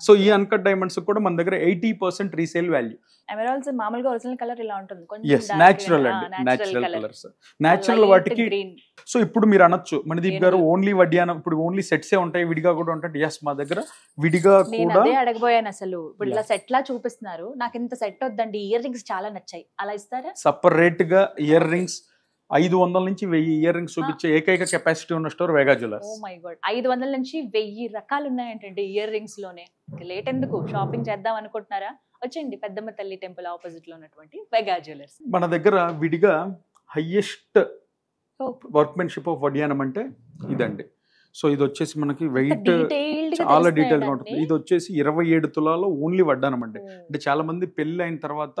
సో ఈ అన్కట్ డైమండ్స్ కూడా మన దగ్గర 80% రీసేల్ వాల్యూ. ఎమరాల్డ్స్ మామూలుగా ఒరిజినల్ కలర్ ఇలా ఉంటుంది, yes నేచురల్ అండి, నేచురల్ కలర్స్, నేచురల్ వాటికి. సో ఇప్పుడు మీరు అనొచ్చు మణిదీప్ గారు ఓన్లీ వడ్యానం, ఇప్పుడు ఓన్లీ సెట్సే ఉంటాయి, విడిగా కూడా ఉంటాయి. yes మా దగ్గర విడిగా కూడా. అదే అడగబోయాను అసలు, ఇప్పుడు ఇలా సెట్ లా చూపిస్తున్నారు, నాకు ఇంత సెట్ వద్దండి, ఇయర్ రింగ్స్ చాలా నచ్చాయి, అలా ఇస్తారా? సపరేట్ గా ఇయర్ రింగ్స్ 500 నుంచి 1000 ఇయర్ రింగ్స్ చూపించే ఏకైక కెపాసిటీ ఉన్న store Vega jewellers. Oh my god, 500 నుంచి 1000 రకాలు ఉన్నాయంటే ఇయర్ రింగ్స్ లోనే. లేట్ ఎందుకు, షాపింగ్ చేద్దాం అనుకుంటున్నారా? వచ్చండి పెద్దమ్మ తల్లి టెంపుల్ ఆపోజిట్ లో ఉన్నటువంటి వేగా జ్యువెలర్స్. మన దగ్గర విడిగా హైయెస్ట్ వర్క్మెన్షిప్ ఆఫ్ వడ్యానం అంటే ఇదండి. సో ఇది వచ్చేసి మనకి వెయిట్ చాలా డీటెయిల్ గా ఉంటుంది. ఇది వచ్చేసి 27 తులాలో ఓన్లీ వడ్డానం అండి. అంటే చాలా మంది పెళ్లి అయిన తర్వాత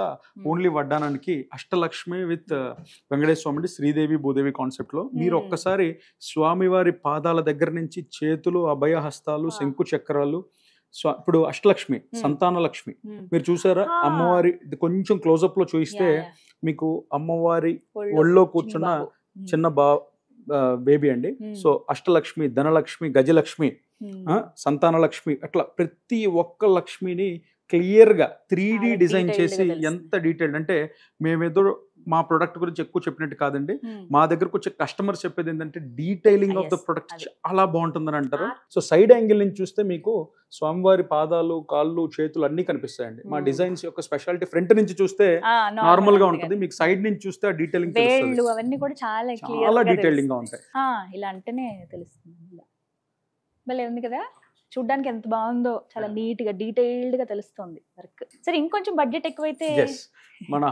ఓన్లీ వడ్డానానికి అష్టలక్ష్మి విత్ వెంకటేశ్వర స్వామి, శ్రీదేవి భూదేవి కాన్సెప్ట్ లో మీరు ఒక్కసారి స్వామివారి పాదాల దగ్గర నుంచి చేతులు, అభయహస్తాలు, శంకు చక్రాలు, ఇప్పుడు అష్టలక్ష్మి, సంతాన లక్ష్మి మీరు చూసారా, అమ్మవారి కొంచెం క్లోజప్ లో చూస్తే మీకు అమ్మవారి ఒళ్ళో కూర్చున్న చిన్న బేబీ అండి. సో అష్టలక్ష్మి, ధనలక్ష్మి, గజలక్ష్మి, సంతాన లక్ష్మి, అట్లా ప్రతి ఒక్క లక్ష్మిని క్లియర్ గా 3D డిజైన్ చేసి ఎంత డీటెయిల్డ్ అంటే మేమేదో మా ప్రొడక్ట్ గురించి ఎక్కువ చెప్పినట్టు కాదండి. మా దగ్గరకు వచ్చే కస్టమర్స్ చెప్పేది ఏంటంటే డీటెయిలింగ్ ఆఫ్ ద ప్రొడక్ట్ చాలా బాగుంటుందని అంటారు. సో సైడ్ యాంగిల్ నుంచి చూస్తే మీకు స్వామివారి పాదాలు, కాళ్ళు, చేతులు అన్ని కనిపిస్తాయండి. మా డిజైన్స్ యొక్క స్పెషాలిటీ ఫ్రంట్ నుంచి చూస్తే నార్మల్ గా ఉంటుంది, మీకు సైడ్ నుంచి చూస్తే ఆ డీటెయిలింగ్ అవన్నీ కూడా చాలా డీటెయిలింగ్ గా ఉంటాయి. ఇలా అంటేనే తెలుస్తుంది. భలే ఉంది కదా, చూడ్డానికి ఎంత బాగుందో, చాలా నీట్ గా డీటెయిల్డ్ గా తెలుస్తుంది వర్క్. సరే ఇంకొంచెం బడ్జెట్ ఎక్కువైతే మన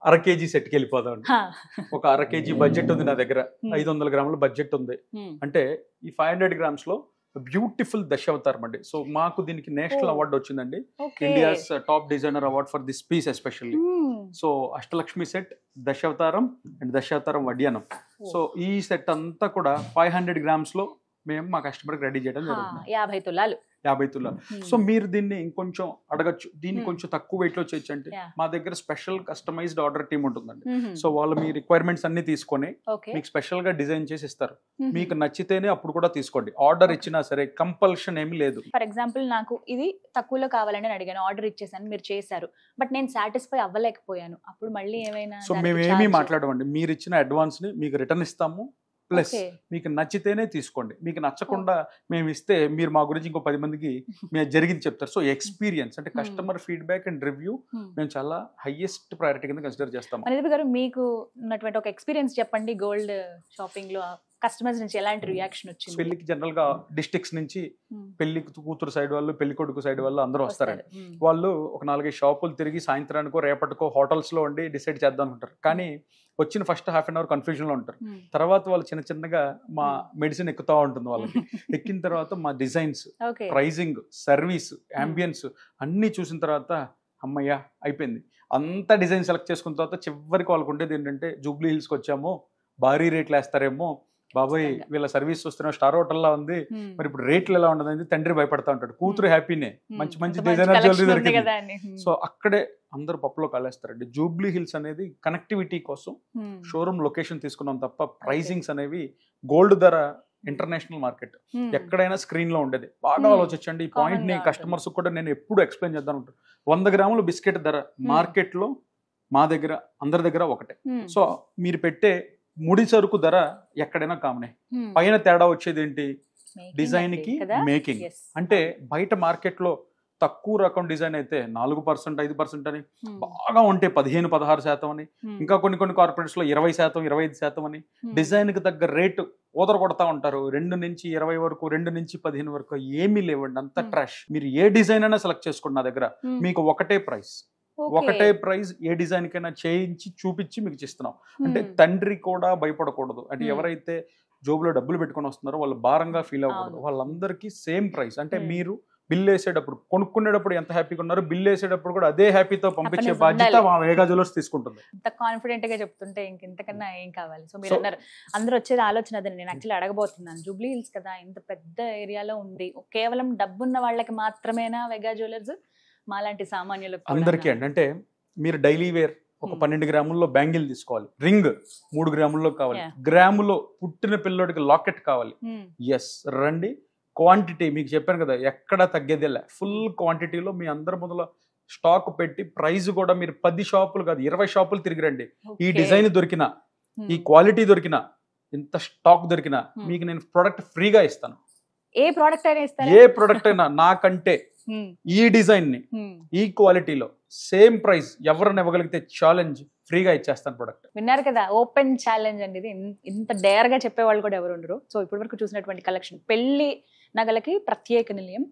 1/2 kg సెట్ కి వెళ్ళిపోదాం. ఒక 1/2 kg బడ్జెట్ ఉంది నా దగ్గర, 500 గ్రాముల బడ్జెట్ ఉంది. అంటే ఈ 500 గ్రామ్స్ లో బ్యూటిఫుల్ దశావతారం అండి. సో మాకు దీనికి నేషనల్ అవార్డు వచ్చిందండి, India's top designer award for this piece especially. So Ashtalakshmi set, Dashavataram and Dashavataram వడ్యానం. సో ఈ సెట్ అంతా కూడా 500 గ్రామ్స్ లో మేము మా కస్టమర్ రెడీ చేయడం జరుగుతుంది. 50 తులాలు. సో మీరు దీన్ని ఇంకొంచెం అడగచ్చు, దీన్ని కొంచెం తక్కువ వెయిట్ లో చేయొచ్చు అంటే మా దగ్గర స్పెషల్ కస్టమైజ్డ్ ఆర్డర్ టీమ్ ఉంటుందండి. సో వాళ్ళు మీ రిక్వైర్మెంట్స్ అన్ని తీసుకొని మీకు స్పెషల్ గా డిజైన్ చేసి ఇస్తారు. మీకు నచ్చితేనే అప్పుడు కూడా తీసుకోండి, ఆర్డర్ ఇచ్చినా సరే కంపల్షన్ ఏమి లేదు. ఫర్ ఎగ్జాంపుల్ నాకు ఇది తక్కువలో కావాలని అడిగాను, ఆర్డర్ ఇచ్చేసాను, మీరు చేశారు, బట్ నేను సాటిస్ఫై అవ్వలేకపోయాను, అప్పుడు మళ్ళీ ఏమైనా? సో మేము ఏమీ మాట్లాడమండి, మీరు ఇచ్చిన అడ్వాన్స్ ని మీకు రిటర్న్ ఇస్తాము, ప్లస్ మీకు నచ్చితేనే తీసుకోండి, మీకు నచ్చకుండా మేము ఇస్తే మీరు మా గురించి ఇంకో 10 మందికి మేము జరిగింది చెప్తారు. సో ఎక్స్పీరియన్స్ అంటే కస్టమర్ ఫీడ్బ్యాక్ అండ్ రివ్యూ మేము చాలా హైయెస్ట్ ప్రయారిటీ కింద కన్సిడర్ చేస్తాం. మణిదీప్ గారు మీకు ఉన్నటువంటి ఒక ఎక్స్పీరియన్స్ చెప్పండి, గోల్డ్ షాపింగ్ లో కస్టమర్స్ నుంచి ఎలాంటి రియాక్షన్ వచ్చింది? పెళ్లికి జనరల్ గా డిస్ట్రిక్ట్స్ నుంచి పెళ్లి కూతురు సైడ్ వాళ్ళు, పెళ్లి కొడుకు సైడ్ వాళ్ళు అందరూ వస్తారండి. వాళ్ళు ఒక 4-5 షాపులు తిరిగి సాయంత్రానికో రేపటికో హోటల్స్ లో ఉండి డిసైడ్ చేద్దాం అనుకుంటారు. కానీ వచ్చిన first half an hour confusion లో ఉంటారు. తర్వాత వాళ్ళు చిన్నగా మా మెడిసిన్ ఎక్కుతా ఉంటుంది వాళ్ళకి. ఎక్కిన తర్వాత మా డిజైన్స్, ప్రైజింగ్, సర్వీస్, అంబియన్స్ అన్ని చూసిన తర్వాత అమ్మయ్య అయిపోయింది. అంతా డిజైన్ సెలెక్ట్ చేసుకున్న తర్వాత చివరికి వాళ్ళకు ఉండేది ఏంటంటే జూబ్లీ హిల్స్ కి వచ్చాము, భారీ రేట్లు వేస్తారేమో, బాబాయ్ వీళ్ళ సర్వీస్ చూస్తున్నా స్టార్ హోటల్లా ఉంది, మరి ఇప్పుడు రేట్లు ఎలా ఉండదు, తండ్రి భయపడతా ఉంటాడు, కూతురు హ్యాపీనే, మంచి మంచి డిజైనర్ జ్యువెలరీ దొరికింది. సో అక్కడే అందరు పప్పులో కాలేస్తారండి. జూబ్లీ హిల్స్ అనేది కనెక్టివిటీ కోసం షోరూమ్ లొకేషన్ తీసుకున్నాం తప్ప ప్రైజింగ్స్ అనేవి గోల్డ్ ధర ఇంటర్నేషనల్ మార్కెట్ ఎక్కడైనా స్క్రీన్ లో ఉండేది. బాగా ఆలోచించండి, ఈ పాయింట్ ని కస్టమర్స్ కూడా నేను ఎప్పుడు ఎక్స్ప్లెయిన్ చేద్దాం ఉంటాను. 100 గ్రాముల బిస్కెట్ ధర మార్కెట్ లో మా దగ్గర అందరి దగ్గర ఒకటే. సో మీరు పెట్టే ముడి సరుకు ధర ఎక్కడైనా కామనే, పైన తేడా వచ్చేది ఏంటి? డిజైన్ కి మేకింగ్. అంటే బయట మార్కెట్ లో తక్కువ రకం డిజైన్ అయితే 4%, 5% అని, బాగా ఉంటే 15-16% అని, ఇంకా కొన్ని కార్పొరేట్స్ లో 20%, 25% అని డిజైన్ కి తగ్గ రేటు ఓదర కొడతా ఉంటారు. 2 నుంచి 20 వరకు, 2 నుంచి 15 వరకు ఏమీ లేవండి, అంత ట్రాష్. మీరు ఏ డిజైన్ అయినా సెలెక్ట్ చేసుకోండి నా దగ్గర, మీకు ఒకటే ప్రైస్, ఏ డిజైన్ కైనా చేయించి చూపించి మీకు ఇస్తున్నాం. అంటే తండ్రి కూడా భయపడకూడదు, అంటే ఎవరైతే జోబులో డబ్బులు పెట్టుకొని వస్తున్నారో వాళ్ళు భారంగా ఫీల్ అవ్వకూడదు, వాళ్ళందరికీ సేమ్ ప్రైస్. అంటే మీరు బిల్ వేసేటప్పుడు, కొనుక్కునేటప్పుడు ఎంత హ్యాపీగా ఉన్నారో, బిల్ వేసేటప్పుడు కూడా అదే హ్యాపీతో పంపించే బాధ్యత మా వేగా జ్యువెలర్స్ తీసుకుంటుంది. ఇంత కాన్ఫిడెంట్ గా చెప్తుంటే ఇంతకన్నా ఏం కావాలి. సో మీరు అన్నారు, అందరూ వచ్చేది ఆలోచన అదే. నేను యాక్చువల్లీ అడగబోతున్నాను, జూబ్లీ హిల్స్ కదా, ఇంత పెద్ద ఏరియాలో ఉంది, కేవలం డబ్బున్న వాళ్ళకి మాత్రమేనా వెగా జ్యువెలర్స్, మాలాంటి సామాన్యులకు అందరికీ అండి? అంటే మీరు డైలీ వేర్ ఒక 12 గ్రాముల్లో బ్యాంగిల్ తీసుకోవాలి, రింగ్ 3 గ్రాముల్లో కావాలి, గ్రాములో పుట్టిన పిల్లోడికి లాకెట్ కావాలి. ఎస్ రండి, క్వాంటిటీ మీకు చెప్పాను కదా, ఎక్కడ తగ్గేదేలే, ఫుల్ క్వాంటిటీలో మీ అందరి మొదల స్టాక్ పెట్టి, ప్రైస్ కూడా మీరు 10 షాపులు కాదు 20 షాపులు తిరిగిరండి. ఈ డిజైన్ దొరికినా, ఈ క్వాలిటీ దొరికినా, ఇంత స్టాక్ దొరికినా మీకు నేను ప్రోడక్ట్ ఫ్రీగా ఇస్తాను. ఏ ప్రోడక్ట్ అయినా ఇస్తాను, ఏ ప్రోడక్ట్ అయినా నాకంటే ఈ డిజైన్ ని ఈ క్వాలిటీలో సేమ్ ప్రైస్ ఎవరిని ఇవ్వగలిగితే ఛాలెంజ్ ఫ్రీగా ఇచ్చేస్తాను ప్రొడక్ట్. విన్నారు కదా, ఓపెన్ ఛాలెంజ్ అండి ఇది. ఇంత డేర్ గా చెప్పేవాళ్ళు కూడా ఎవరు ఉండరు. సో ఇప్పటి వరకు చూసినటువంటి కలెక్షన్ పెళ్లి నగలకి ప్రత్యేక నిలయం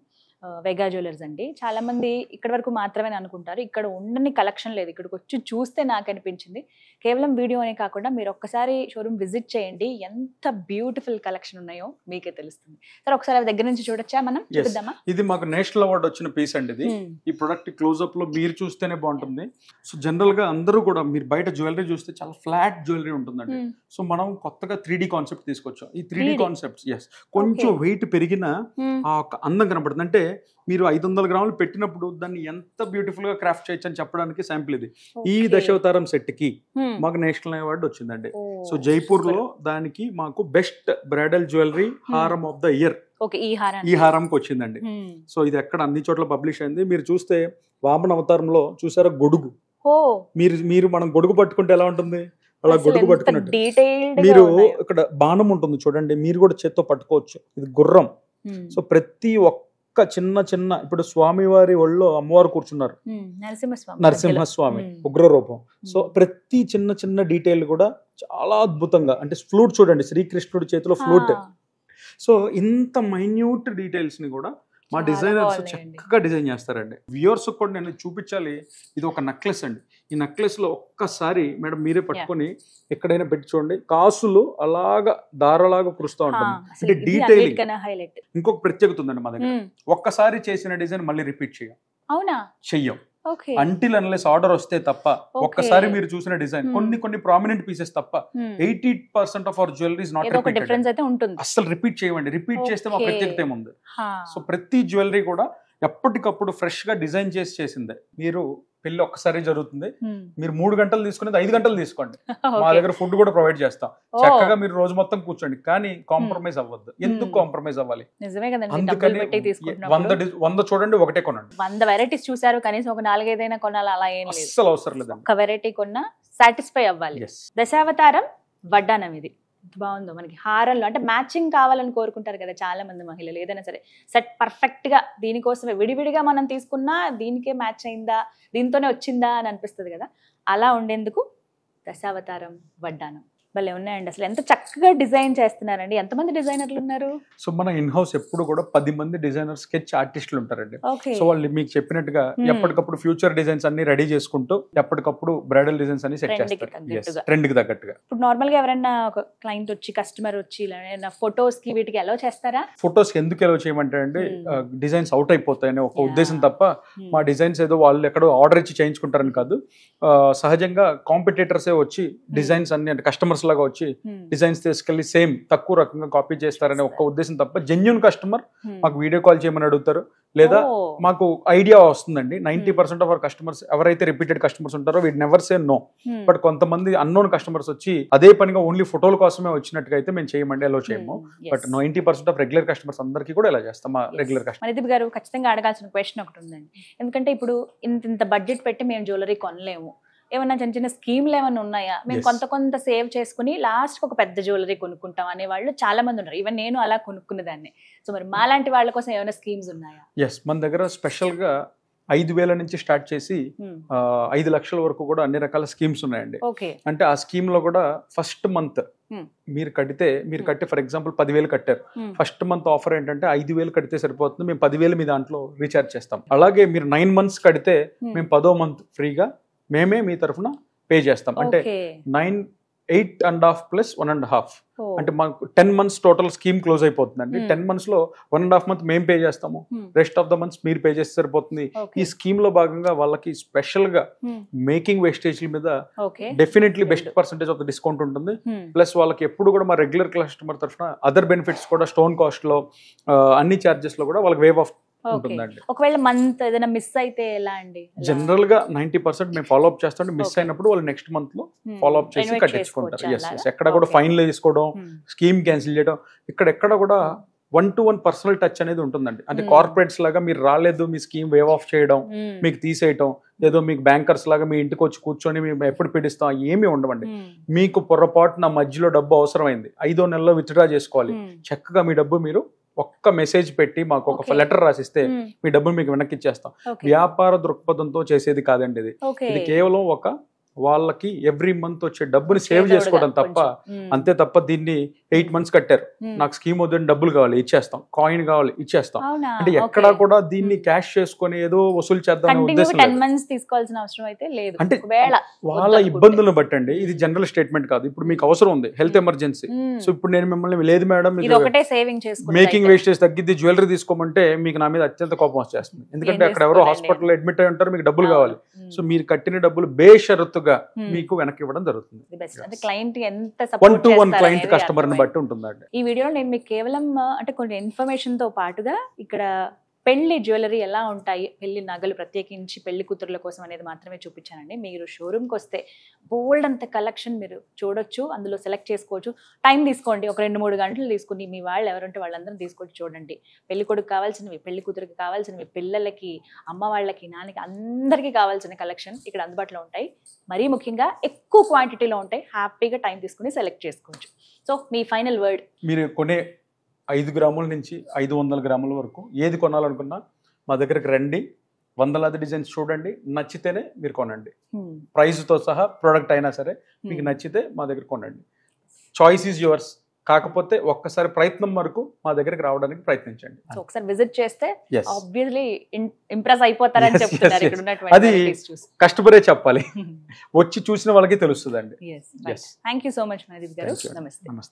వెగా జ్యువెలర్స్ అండి. చాలా మంది ఇక్కడ వరకు మాత్రమే అనుకుంటారు, ఇక్కడ ఉండని కలెక్షన్ లేదు. ఇక్కడికి వచ్చి చూస్తే నాకు అనిపించింది, కేవలం వీడియో అనే కాకుండా మీరు ఒక్కసారి షోరూమ్ విజిట్ చేయండి, ఎంత బ్యూటిఫుల్ కలెక్షన్ ఉన్నాయో మీకే తెలుస్తుంది. సార్ ఒకసారి అవి దగ్గర నుంచి చూడొచ్చా, మనం చూద్దామా? ఇది మాకు నేషనల్ అవార్డు వచ్చిన పీస్ అండి ఇది. ఈ ప్రొడక్ట్ క్లోజ్అప్ లో మీరు చూస్తేనే బాగుంటుంది. సో జనరల్ గా అందరూ కూడా మీరు బయట జ్యువెలరీ చూస్తే చాలా ఫ్లాట్ జ్యువెలరీ ఉంటుందండి. సో మనం కొత్తగా 3D కాన్సెప్ట్ తీసుకొచ్చాం. ఈ 3D కాన్సెప్ట్స్ కొంచెం వెయిట్ పెరిగినా ఆ అందం కనపడుతుంది. అంటే మీరు 500 గ్రాములు పెట్టినప్పుడు దాన్ని ఎంత బ్యూటిఫుల్ గా క్రాఫ్ట్ చేయొచ్చు అని చెప్పడానికి శాంపిల్ ఇది. ఈ దశావతారం సెట్ కి మాకు నేషనల్ అవార్డు వచ్చిందండి. సో జైపూర్ లో దానికి మాకు బెస్ట్ బ్రైడల్ జ్యువెలరీ హారం ఆఫ్ ద ఇయర్ ఈ హారంకి వచ్చిందండి. సో ఇది ఎక్కడ అన్ని చోట్ల పబ్లిష్ అయింది. మీరు చూస్తే వామన అవతారంలో చూసారా గొడుగు, మీరు మనం గొడుగు పట్టుకుంటే ఎలా ఉంటుంది, అలా గొడుగు పట్టుకున్నట్టు. మీరు ఇక్కడ బాణం ఉంటుంది చూడండి, మీరు కూడా చేత్తో పట్టుకోవచ్చు. ఇది గుర్రం. సో ప్రతి ఒక్క చిన్న ఇప్పుడు స్వామి వారి ఒళ్ళో అమ్మవారు కూర్చున్నారు, నరసింహస్వామి ఉగ్ర రూపం. సో ప్రతి చిన్న డీటెయిల్ కూడా చాలా అద్భుతంగా, అంటే ఫ్లూట్ చూడండి, శ్రీకృష్ణుడి చేతిలో ఫ్లూట్. సో ఇంత మైన్యూట్ డీటెయిల్స్ ని కూడా మా డిజైనర్స్ చక్కగా డిజైన్ చేస్తారండి. వ్యూవర్స్ కూడా నేను చూపించాలి. ఇది ఒక నెక్లెస్ అండి. ఈ నెక్లెస్ లో ఒక్కసారి మేడం మీరే పట్టుకొని ఎక్కడైనా పెట్టి చూడండి, కాసులు అలాగా దారలాగా కురుస్తూ ఉంటుంది. అంటే డీటెయిలింగ్. ఇంకొక ప్రత్యేకత ఉందండి మా దగ్గర, ఒక్కసారి చేసిన డిజైన్ మళ్ళీ రిపీట్ చెయ్యం అంటిల్ అన్లెస్ ఆర్డర్ వస్తే తప్ప. ఒక్కసారి మీరు చూసిన డిజైన్ కొన్ని ప్రామినెంట్ పీసెస్ తప్ప 80% of our jewellery is not repeated. అసలు రిపీట్ చేయమండి, రిపీట్ చేస్తే మా ప్రత్యేకత ఏముంది. సో ప్రతి జ్యువెలరీ కూడా ఎప్పటికప్పుడు ఫ్రెష్ గా డిజైన్ చేసిందే. మీరు పెళ్లి ఒక్కసారి జరుగుతుంది, మీరు 3 గంటలు తీసుకునేది 5 గంటలు తీసుకోండి. మా దగ్గర ఫుడ్ కూడా ప్రొవైడ్ చేస్తాం. చక్కగా మీరు రోజు మొత్తం కూర్చోండి, కానీ కాంప్రమైజ్ అవ్వద్దు. ఎందుకు కాంప్రమైజ్ అవ్వాలి? అందుకని 100 చూడండి, ఒకటే కొనండి. 100 వెరైటీస్ చూసారు, కనీసం ఒక 4-5 కొనాలి అలా ఏం లేదు. అస్సలు అవసరం లేదు. ఒక వెరైటీ కొన్నా సాటిస్ఫై అవ్వాలి. దశావతారం వడ్డానం ఇది బాగుందో, మనకి హారంలో అంటే మ్యాచింగ్ కావాలని కోరుకుంటారు కదా చాలా మంది మహిళలు. ఏదైనా సరే సెట్ పర్ఫెక్ట్ గా దీనికోసమే, విడివిడిగా మనం తీసుకున్నా దీనికే మ్యాచ్ అయిందా, దీంతోనే వచ్చిందా అని అనిపిస్తుంది కదా. అలా ఉండేందుకు దశావతారం వడ్డానం భలే ఉన్నాయండి. అసలు ఎంత చక్కగా డిజైన్ చేస్తున్నారండి. ఎంతమంది డిజైనర్లు ఉన్నారు? సో మన ఇన్ హౌస్ ఎప్పుడు కూడా 10 మంది డిజైనర్ స్కెచ్ ఆర్టిస్టులు ఉంటారండి. సో వాళ్ళు మీకు చెప్పినట్టుగా ఎప్పటికప్పుడు ఫ్యూచర్ డిజైన్స్ అన్ని రెడీ చేసుకుంటూ ఎప్పటికప్పుడు బ్రైడల్ డిజైన్స్ అన్ని సెట్ చేస్తారు ట్రెండ్ కి తగ్గట్టుగా. ఇప్పుడు నార్మల్ గా ఎవరైనా ఒక క్లయింట్ వచ్చి, కస్టమర్ వచ్చి ఫొటోస్ కి వీటికి ఎలా చేస్తారా? ఫొటోస్ కి ఎందుకు ఎలా చేయమంటే అండి, డిజైన్స్ అవుట్ అయిపోతాయని ఒక ఉద్దేశం తప్ప మా డిజైన్స్ ఏదో వాళ్ళు ఎక్కడో ఆర్డర్ ఇచ్చి చేయించుకుంటారని కాదు. సహజంగా కాంపిటేటర్సే వచ్చి డిజైన్స్ అన్ని, అంటే కస్టమర్స్ లాగా వచ్చి డిజైన్స్ తీసుకెళ్లి సేమ్ తక్కువ రకంగా కాపీ చేస్తారనే ఒక ఉద్దేశం తప్ప, జెన్యూన్ కస్టమర్ మాకు వీడియో కాల్ చేయమని అడుగుతారు, లేదా మాకు ఐడియా వస్తుందండి. 90% ఆఫ్ అవర్ కస్టమర్స్ ఎవరైతే రిపీటెడ్ కస్టమర్స్ ఉంటారో we'd never say no. But కొంతమంది అన్నోన్ కస్టమర్స్ వచ్చి అదే పనిగా ఓన్లీ ఫోటోల కోసమే వచ్చినట్టుగా అయితే మేము చేయమండి, ఎలా చేయము. బట్ 90% ఆఫ్ రెగ్యులర్ కస్టమర్స్ అందరికీ కూడా ఎలా చేస్తాం రెగ్యులర్ కస్టమర్. మనదీప్ గారు, ఖచ్చితంగా అడగాల్సిన క్వశ్చన్ ఒకటి ఉందండి. ఎందుకంటే ఇప్పుడు ఇంత బడ్జెట్ పెట్టి మేము జ్యువెలరీ కొనలేము, ఏమన్నా చిన్న చిన్న స్కీమ్లు ఏమైనా ఉన్నాయా? మేము కొంత సేవ్ చేసుకుని లాస్ట్ ఒక పెద్ద జ్యువెలరీ కొనుక్కుంటాం అనే వాళ్ళు చాలా మంది ఉన్నారు. ఈవెన్ నేను అలా కొనుక్కునేదాన్ని. సో మరి మాలాంటి వాళ్ళ కోసం ఏమైనా స్కీమ్స్ ఉన్నాయా? ఎస్, మన దగ్గర స్పెషల్గా 5,000 నుంచి స్టార్ట్ చేసి 5 లక్షల వరకు కూడా అన్ని రకాల స్కీమ్స్ ఉన్నాయండి. అంటే ఆ స్కీమ్ లో కూడా ఫస్ట్ మంత్ మీరు కట్టి ఫర్ ఎగ్జాంపుల్ 10,000 కట్టారు, ఫస్ట్ మంత్ ఆఫర్ ఏంటంటే 5,000 కడితే సరిపోతుంది, మేము 10,000 మీ దాంట్లో రీఛార్జ్ చేస్తాం. అలాగే మీరు 9 మంత్స్ కడితే మేము 10వ మంత్ ఫ్రీగా మేమే మీ తరఫున పే చేస్తాం. అంటే 8.5 ప్లస్ 1.5 అంటే మాకు 10 మంత్స్ టోటల్ స్కీమ్ క్లోజ్ అయిపోతుందండి. 10 మంత్స్ లో 1.5 మంత్ మేము పే చేస్తాము, రెస్ట్ ఆఫ్ ద మంత్స్ మీరు పే చేస్తే సరిపోతుంది. ఈ స్కీమ్ లో భాగంగా వాళ్ళకి స్పెషల్ గా మేకింగ్ వేస్టేజ్ మీద definitely best percentage of the discount ఉంటుంది. ప్లస్ వాళ్ళకి ఎప్పుడు కూడా మా రెగ్యులర్ కస్టమర్ తరఫున అదర్ బెనిఫిట్స్ కూడా స్టోన్ కాస్ట్ లో అన్ని చార్జెస్ లో కూడా వాళ్ళకి వేవ్ ఆఫ్ ఉంటుందండి. ఒకవేళ మంత్ ఏదైనా మిస్ అయితే ఎలా అండి? జనరల్ గా 90% మేము ఫాలో అప్ చేస్తాం. మిస్ అయినప్పుడు వాళ్ళు నెక్స్ట్ మంత్ లో ఫాలో అప్ చేసి కట్టించుకుంటారు. ఎక్కడ కూడా ఫైన్ తీసుకోవడం, స్కీమ్ క్యాన్సిల్ చేయడం, ఎక్కడ కూడా 1-to-1 పర్సనల్ టచ్ అనేది ఉంటుందండి. అంటే కార్పొరేట్స్ లాగా మీరు రాలేదు మీ స్కీమ్ వేవ్ ఆఫ్ చేయడం, మీకు తీసేయటం, ఏదో మీకు బ్యాంకర్స్ లాగా మీ ఇంటికి వచ్చి కూర్చొని మేము ఎప్పుడు పిడిస్తాం ఏమీ ఉండవండి. మీకు పొరపాటు నా మధ్యలో డబ్బు అవసరమైంది, 5వ నెలలో విత్డ్రా చేసుకోవాలి, చక్కగా మీ డబ్బు మీరు ఒక్క మెసేజ్ పెట్టి మాకు ఒక లెటర్ రాసిస్తే మీ డబ్బులు మీకు వెనక్కి ఇచ్చేస్తాం. వ్యాపార దృక్పథంతో చేసేది కాదండి ఇది. ఇది కేవలం వాళ్ళకి ఎవ్రీ మంత్ వచ్చే డబ్బుని సేవ్ చేసుకోవడం తప్ప, అంతే తప్ప దీన్ని 8 మంత్స్ కట్టారు, నాకు స్కీమ్ వద్దని డబ్బులు కావాలి ఇచ్చేస్తాం, కాయిన్ కావాలి ఇచ్చేస్తాం అంటే ఎక్కడా కూడా దీన్ని క్యాష్ చేసుకుని ఏదో వసూలు చేద్దాం ఉద్దేశం లేదు. అంటే వాళ్ళ ఇబ్బందులను బట్టండి. ఇది జనరల్ స్టేట్మెంట్ కాదు. ఇప్పుడు మీకు అవసరం ఉంది, హెల్త్ ఎమర్జెన్సీ, సో ఇప్పుడు నేను మిమ్మల్ని లేదు మేడం మేకింగ్ వేస్టేజ్ తగ్గిద్ది జ్యువెలరీ తీసుకోమంటే మీకు నా మీద అత్యంత కోపం వచ్చేస్తుంది. ఎందుకంటే అక్కడ ఎవరో హాస్పిటల్లో అడ్మిట్ అయి ఉంటారు, మీకు డబ్బులు కావాలి. సో మీరు కట్టిన డబ్బులు బేషరతుగా మీకు వెనక్కి ఇవ్వడం జరుగుతుంది. క్లయింట్ కస్టమర్ ని బట్టి ఉంటుందండి. ఈ వీడియోలో నేను మీకు కేవలం అంటే కొన్ని ఇన్ఫర్మేషన్ తో పాటుగా ఇక్కడ పెళ్లి జ్యువెలరీ ఎలా ఉంటాయి, పెళ్లి నగలు ప్రత్యేకించి పెళ్లి కూతురుల కోసం అనేది మాత్రమే చూపించానండి. మీరు షోరూమ్కి వస్తే బోల్డ్ అంత కలెక్షన్ మీరు చూడొచ్చు, అందులో సెలెక్ట్ చేసుకోవచ్చు. టైం తీసుకోండి, ఒక 2-3 గంటలు తీసుకుని మీ వాళ్ళు ఎవరుంటే వాళ్ళందరూ తీసుకొచ్చి చూడండి. పెళ్లి కొడుకు కావాల్సినవి, పెళ్లి కూతురికి కావాల్సినవి, పిల్లలకి, అమ్మ వాళ్ళకి, నాన్నకి అందరికీ కావాల్సిన కలెక్షన్ ఇక్కడ అందుబాటులో ఉంటాయి. మరీ ముఖ్యంగా ఎక్కువ క్వాంటిటీలో ఉంటాయి. హ్యాపీగా టైం తీసుకుని సెలెక్ట్ చేసుకోవచ్చు. సో మీ ఫైనల్ వర్డ్? మీరు కొనే 5 గ్రాముల నుంచి 500 గ్రాముల వరకు ఏది కొనాలనుకున్నా మా దగ్గరకు రండి, వందలాది డిజైన్స్ చూడండి, నచ్చితేనే మీరు కొనండి. ప్రైస్తో సహా ప్రోడక్ట్ అయినా సరే మీకు నచ్చితే మా దగ్గర కొనండి. Choice is yours. కాకపోతే ఒక్కసారి ప్రయత్నం వరకు మా దగ్గరికి రావడానికి ప్రయత్నించండి. ఒకసారి విజిట్ చేస్తే ఆబ్వియస్లీ ఇంప్రెస్ అయిపోతారని చెప్తున్నారు. అది కస్టమరే చెప్పాలి, వచ్చి చూసిన వాళ్ళకి తెలుస్తుందండి. Thank you so much Mandeep గారు. నమస్తే.